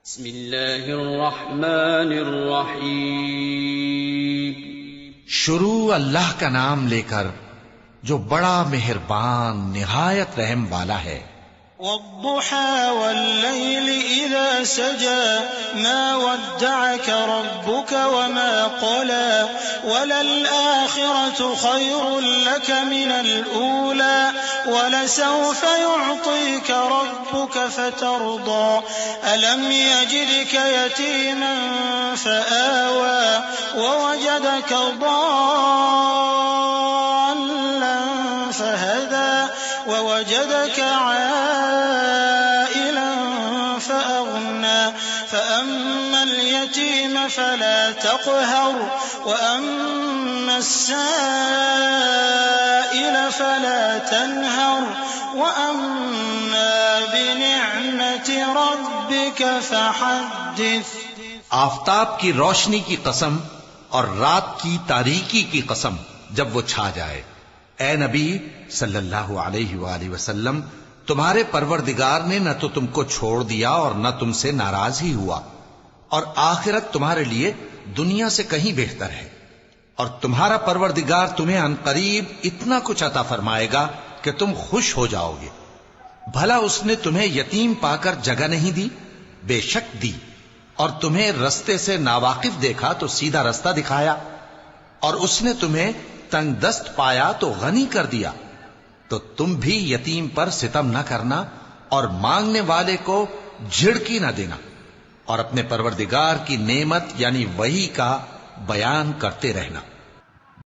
بسم اللہ الرحمن الرحیم. شروع اللہ کا نام لے کر جو بڑا مہربان نہایت رحم والا ہے. والضحى والليل إذا سجى ما ودعك ربك وما قلى وللآخرة خير لك من الأولى ولسوف يعطيك ربك فترضى ألم يجدك يتيما فآوى ووجدك ضالا فهدى ووجدك عائلا فأغنى فأما اليتيم فلا تقهر وأما السائل فلا تنهر وأما بنعمة ربك فحدث. آفتاب کی روشنی کی قسم اور رات کی تاریکی کی قسم جب وہ چھا جائے. اے نبی صلی اللہ علیہ وآلہ وسلم، تمہارے پروردگار نے نہ تو تم کو چھوڑ دیا اور نہ تم سے ناراض ہی ہوا، اور آخرت تمہارے لیے دنیا سے کہیں بہتر ہے، اور تمہارا پروردگار تمہیں عنقریب اتنا کچھ عطا فرمائے گا کہ تم خوش ہو جاؤ گے. بھلا اس نے تمہیں یتیم پا کر جگہ نہیں دی؟ بے شک دی. اور تمہیں رستے سے ناواقف دیکھا تو سیدھا رستہ دکھایا، اور اس نے تمہیں تنگ دست پایا تو غنی کر دیا. تو تم بھی یتیم پر ستم نہ کرنا اور مانگنے والے کو جھڑکی نہ دینا، اور اپنے پروردگار کی نعمت یعنی وحی کا بیان کرتے رہنا.